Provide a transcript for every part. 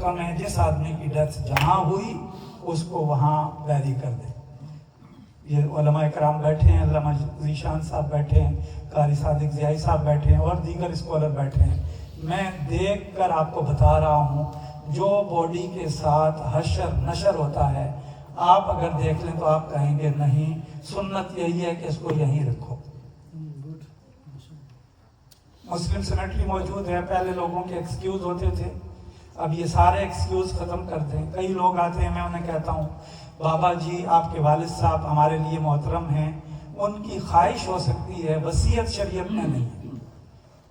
हुक्म है जिस आदमी की डेथ जहाँ हुई उसको वहाँ बैरी कर दे। ये उलमा इकराम बैठे हैं, अल्लामा ज़ीशान साहब बैठे हैं, कारी सादिक ज़ियाई साहब बैठे हैं और दीगर स्कॉलर बैठे हैं। मैं देख कर आपको बता रहा हूँ, जो बॉडी के साथ हशर नशर होता है, आप अगर देख लें तो आप कहेंगे नहीं, सुन्नत यही है कि इसको यहीं रखो। मुस्लिम सेमेट्री मौजूद है, पहले लोगों के एक्सक्यूज़ होते थे, अब ये सारे एक्सक्यूज़ ख़त्म कर दें। कई लोग आते हैं, मैं उन्हें कहता हूँ बाबा जी आपके वालिद साहब हमारे लिए मोहतरम हैं, उनकी ख्वाहिश हो सकती है, वसीयत शरीयत में नहीं है।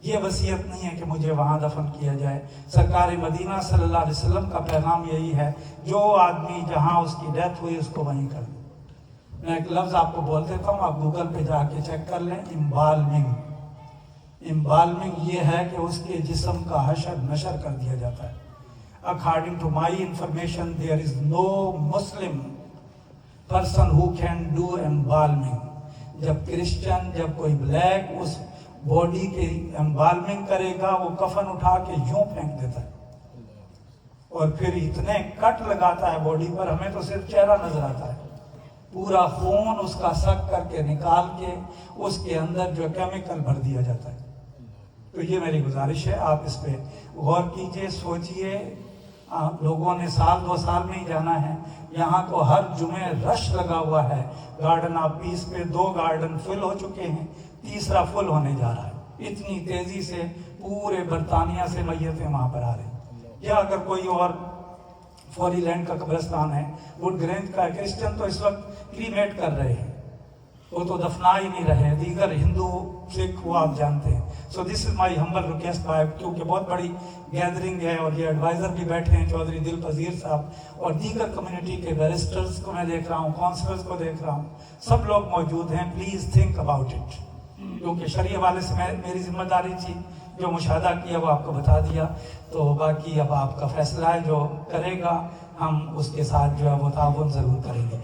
ये वसीयत नहीं है कि मुझे वहाँ दफन किया जाए। सरकार मदीना सल्लल्लाहु अलैहि वसल्लम का पैगाम यही है, जो आदमी जहाँ उसकी डेथ हुई उसको वहीं कर दे। मैं एक लफ्ज़ आपको बोल देता हूँ, आप गूगल पे जाके चेक कर लें, इम्बाल्मिंग। इम्बाल्मिंग ये है कि उसके जिस्म का हशर नशर कर दिया जाता है। According to my information there is no Muslim person who can do embalming. जब क्रिश्चियन, जब कोई ब्लैक उस बॉडी की एम्बाल्मिंग करेगा, वो कफन उठा के यूं फेंक देता है और फिर इतने कट लगाता है बॉडी पर, हमें तो सिर्फ चेहरा नजर आता है, पूरा खून उसका सक करके निकाल के उसके अंदर जो केमिकल भर दिया जाता है। तो ये मेरी गुजारिश है, आप इस पे गौर कीजिए, सोचिए। लोगों ने साल 2 साल में ही जाना है। यहाँ को हर जुमे रश लगा हुआ है। गार्डन ऑफ पीस पे 2 गार्डन फुल हो चुके हैं, तीसरा फुल होने जा रहा है। इतनी तेजी से पूरे बरतानिया से मैयतें वहाँ पर आ रही हैं। या अगर कोई और फॉरी लैंड का कब्रिस्तान है, वुडग्रेंज का क्रिश्चियन तो इस वक्त क्रीमेट कर रहे हैं, वो तो दफना ही नहीं रहे। दीगर हिंदू सिख वो आप जानते हैं। So this is my humble request bye, क्योंकि बहुत बड़ी गैदरिंग है और ये एडवाइज़र भी बैठे हैं, चौधरी दिल पजीर साहब और दीगर कम्युनिटी के बैरिस्टर्स को मैं देख रहा हूँ, काउंसलर्स को देख रहा हूँ, सब लोग मौजूद हैं। प्लीज़ थिंक अबाउट इट, क्योंकि शरीय वाले से मेरी जिम्मेदारी थी, जो मुशाहदा किया वो आपको बता दिया। तो बाकी अब आपका फैसला है, जो करेगा हम उसके साथ जो है वो ताउन ज़रूर करेंगे।